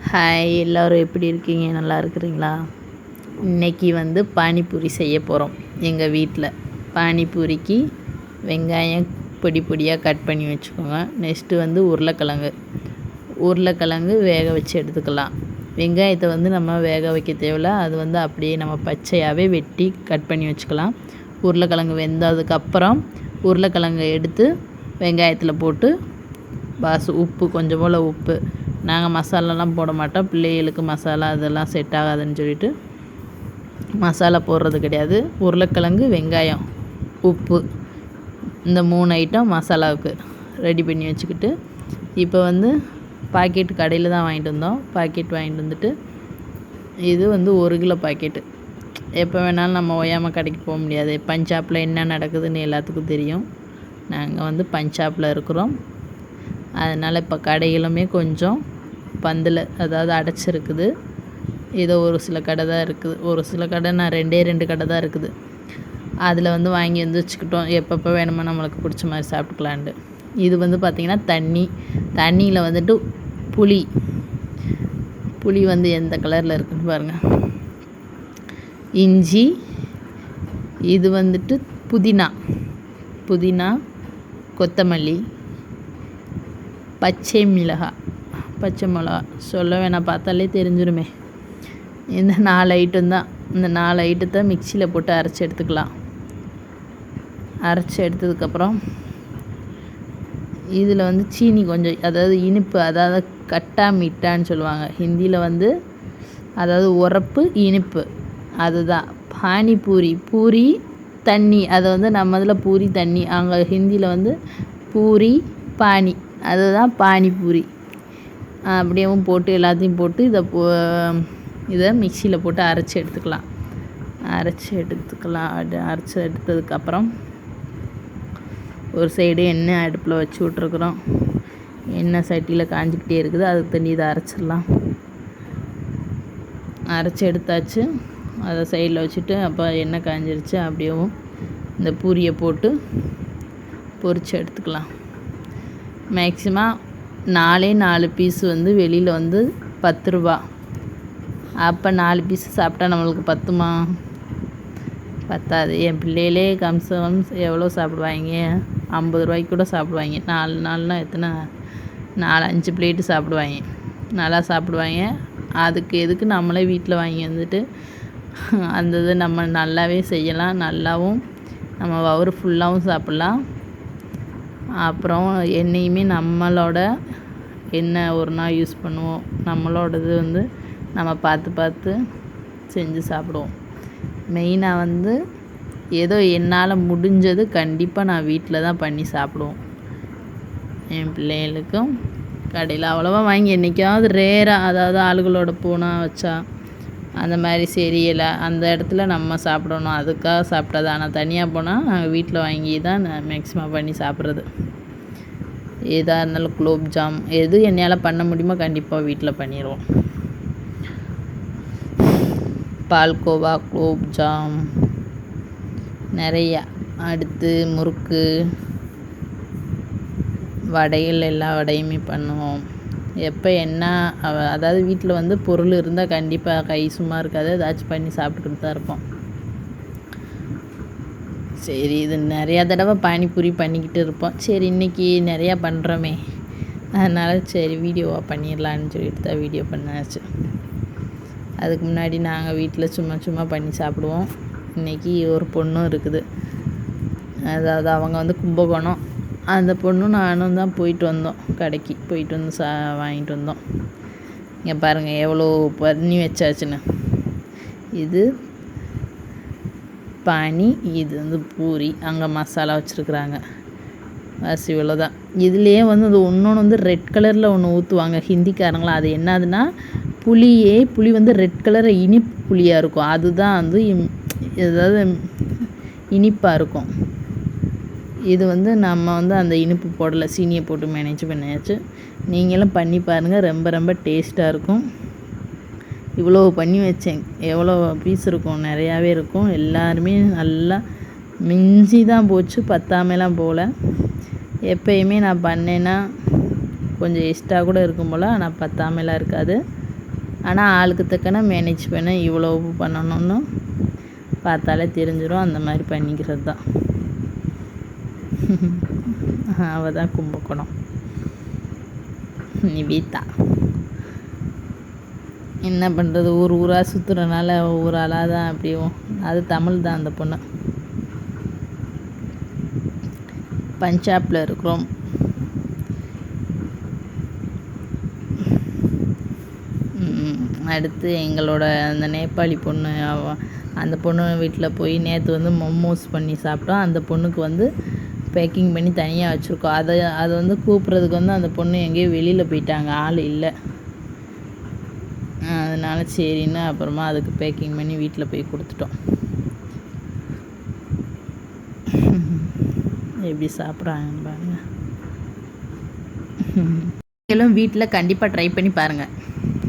Hi, எல்லோரும் எப்படி இருக்கீங்க? நல்லா இருக்கிறீங்களா? இன்றைக்கி பானிபூரி செய்ய போகிறோம் எங்கள் வீட்டில். பானிபூரிக்கு வெங்காயம் பொடி பொடியாக கட் பண்ணி வச்சுக்கோங்க. நெக்ஸ்ட்டு உருளைக்கிழங்கு வேக வச்சு எடுத்துக்கலாம். வெங்காயத்தை நம்ம வேக வைக்க தேவையில்ல, அது அப்படியே நம்ம பச்சையாகவே வெட்டி கட் பண்ணி வச்சுக்கலாம். உருளைக்கிழங்கு வெந்ததுக்கப்புறம் உருளைக்கிழங்கை எடுத்து வெங்காயத்தில் போட்டு உப்பு கொஞ்சம் போல் உப்பு, நாங்கள் மசாலாலாம் போட மாட்டோம், பிள்ளைகளுக்கு மசாலா அதெல்லாம் செட் ஆகாதுன்னு சொல்லிட்டு மசாலா போடுறது கிடையாது. உருளைக்கிழங்கு, வெங்காயம், உப்பு, இந்த 3 ஐட்டம் மசாலாவுக்கு ரெடி பண்ணி வச்சுக்கிட்டு, இப்போ பாக்கெட் கடையில் தான் வாங்கிட்டு வந்தோம். பாக்கெட் வாங்கிட்டு வந்துட்டு, இது 1 கிலோ பாக்கெட்டு. எப்போ வேணாலும் நம்ம ஓயாமல் கடைக்கு போக முடியாது. பஞ்சாப்பில் என்ன நடக்குதுன்னு எல்லாத்துக்கும் தெரியும். நாங்கள் பஞ்சாப்பில் இருக்கிறோம். அதனால் இப்போ கடைகளுமே கொஞ்சம் பந்தில், அதாவது அடைச்சிருக்குது. ஏதோ ஒரு சில கடை தான் இருக்குது. ஒரு சில கடை, நான் 2 கடை தான் இருக்குது. அதில் வாங்கி வச்சுக்கிட்டோம். எப்பப்போ வேணுமோ நம்மளுக்கு பிடிச்ச மாதிரி சாப்பிட்டுக்கலான்ட்டு. இது பார்த்திங்கன்னா தண்ணியில் புளி எந்த கலரில் இருக்குதுன்னு பாருங்கள். இஞ்சி, இது புதினா, கொத்தமல்லி, பச்சை மிளகா சொல்ல வேணாம், பார்த்தாலே தெரிஞ்சிருமே. இந்த 4 ஐட்டம் தான். இந்த 4 ஐட்டத்தை மிக்சியில் போட்டு அரைச்சி எடுத்துக்கலாம். அரைச்சி எடுத்ததுக்கப்புறம் இதில் சீனி கொஞ்சம், அதாவது இனிப்பு, அதாவது கட்டா மீட்டான்னு சொல்லுவாங்க ஹிந்தியில். அதாவது உரப்பு இனிப்பு, அதுதான் பூரி தண்ணி. அதை நம்ம இதில் பூரி தண்ணி, அங்கே ஹிந்தியில் பூரி பானி, அதுதான் பானிபூரி. அப்படியேவும் போட்டு எல்லாத்தையும் போட்டு இதை மிக்சியில் போட்டு அரைச்சி எடுத்துக்கலாம். அரைச்சி எடுத்ததுக்கப்புறம் ஒரு சைடு எண்ணெய் அடுப்பில் வச்சு விட்ருக்குறோம். எண்ணெய் சட்டியில் காஞ்சிக்கிட்டே இருக்குது. அதுக்கு தண்ணி இதை அரைச்சிடலாம். அரைச்சி எடுத்தாச்சு. அதை சைடில் வச்சுட்டு, அப்போ எண்ணெய் காஞ்சிருச்சு. அப்படியேவும் இந்த பூரியை போட்டு பொரித்து எடுத்துக்கலாம். மேக்ஸிமம் 4 பீஸு வெளியில் 10 ரூபா. அப்போ 4 பீஸு சாப்பிட்டா நம்மளுக்கு பத்துமா? பத்தாது. என் பிள்ளைகளே கம்சம் எவ்வளோ சாப்பிடுவாங்க? 50 ரூபாய்க்கு கூட சாப்பிடுவாங்க. 4 நாள்னால் எத்தனை? 4-5 பிளேட்டு சாப்பிடுவாங்க. நல்லா சாப்பிடுவாங்க. அதுக்கு எதுக்கு நம்மளே வீட்டில் வாங்கி அந்த இது நம்ம நல்லாவே செய்யலாம். நல்லாவும் நம்ம வயிறு ஃபுல்லாகவும் சாப்பிட்லாம். அப்புறம் எண்ணெயுமே நம்மளோட எண்ணெய் ஒரு நாள் யூஸ் பண்ணுவோம். நம்மளோடது நம்ம பார்த்து செஞ்சு சாப்பிடுவோம். மெயினாக ஏதோ என்னால் முடிஞ்சது கண்டிப்பாக நான் வீட்டில் தான் பண்ணி சாப்பிடுவோம். என் பிள்ளைகளுக்கும் கடையில் அவ்வளோவா வாங்கி என்றைக்காவது ரேராக, அதாவது ஆளுகளோட போனால் வச்சா அந்த மாதிரி தெரியலை, அந்த இடத்துல நம்ம சாப்பிடணும், அதுக்காக சாப்பிட்டது. ஆனால் தனியாக போனால் நாங்கள் வீட்டில் வாங்கி தான் மேக்ஸிமம் பண்ணி சாப்பிட்றது. எதாக இருந்தாலும் குலோப்ஜாம் எது என்னால் பண்ண முடியுமோ கண்டிப்பாக வீட்டில் பண்ணிடுவோம். பால்கோவா, குலோப்ஜாம் நிறையா. அடுத்து முறுக்கு, வடைகள், எல்லா வடையுமே பண்ணுவோம். எப்போ என்ன, அதாவது வீட்டில் பொருள் இருந்தால் கண்டிப்பாக கை சும்மா இருக்காது, ஏதாச்சும் பண்ணி சாப்பிட்டுக்கிட்டு தான் இருப்போம். சரி, இது நிறையா தடவை பானிபூரி பண்ணிக்கிட்டு இருப்போம். சரி, இன்றைக்கி நிறையா பண்ணுறோமே, அதனால் சரி வீடியோவாக பண்ணிடலான்னு சொல்லிட்டு தான் வீடியோ பண்ணாச்சு. அதுக்கு முன்னாடி நாங்கள் வீட்டில் சும்மா பண்ணி சாப்பிடுவோம். இன்றைக்கி ஒரு பொண்ணும் இருக்குது, அதாவது அவங்க கும்பகோணம். அந்த பொண்ணும் நானும் தான் போயிட்டு வந்தோம், கடைக்கு போயிட்டு வாங்கிட்டு வந்தோம். இங்கே பாருங்கள் எவ்வளோ பண்ணி வச்சாச்சுன்னு. இது பானி, இது பூரி, அங்கே மசாலா வச்சுருக்குறாங்க. பஸ் இவ்வளோதான். இதுலேயே அது ஒன்று ரெட் கலரில் ஒன்று ஊற்றுவாங்க ஹிந்திக்காரங்களாம். அது என்னதுன்னா புளி ரெட் கலர் இனிப்பு புளியாக இருக்கும். அதுதான் ஏதாவது இனிப்பாக இருக்கும். இது நம்ம அந்த இனிப்பு போடலை, சீனியை போட்டு மேனேஜ் பண்ணியாச்சு. நீங்களும் பண்ணி பாருங்கள், ரொம்ப டேஸ்ட்டாக இருக்கும். இவ்வளோ பண்ணி வச்சேன். எவ்வளோ பீஸ் இருக்கும்? நிறையாவே இருக்கும். எல்லாருமே நல்லா மிஞ்சி தான் போச்சு, பத்தாமலாம் போகல. எப்பயுமே நான் பண்ணேன்னா கொஞ்சம் எக்ஸ்ட்ரா கூட இருக்கும் போல், ஆனால் பத்தாமலாம் இருக்காது. ஆனால் ஆளுக்கு தக்கன மேனேஜ் பண்ண இவ்வளோ பண்ணணும்னு பார்த்தாலே தெரிஞ்சிடும். அந்த மாதிரி பண்ணிக்கிறது தான். அவள் தான் கும்பகோணம் நிவேதா. என்ன பண்ணுறது, ஊராக சுற்றுறனால ஒவ்வொரு ஆளாக தான் அப்படியும். அது தமிழ் தான் அந்த பொண்ணு. பஞ்சாபில் இருக்கிறோம். அடுத்து எங்களோட அந்த நேபாளி பொண்ணு, அந்த பொண்ணு வீட்டில் போய் நேற்று வந்து மோமோஸ் பண்ணி சாப்பிட்டோம். அந்த பொண்ணுக்கு வந்து பேக்கிங் பண்ணி தனியாக வச்சுருக்கோம். அது வந்து கூப்பிட்றதுக்கு வந்து அந்த பொண்ணு எங்கேயோ வெளியில் போயிட்டாங்க, ஆள் இல்லை. அதனால் சரின்னு அப்புறமா அதுக்கு பேக்கிங் பண்ணி வீட்டில் போய் கொடுத்துட்டோம். எப்படி சாப்பிட்றாங்க பாருங்க. நீங்களும் வீட்டில் கண்டிப்பாக ட்ரை பண்ணி பாருங்கள்.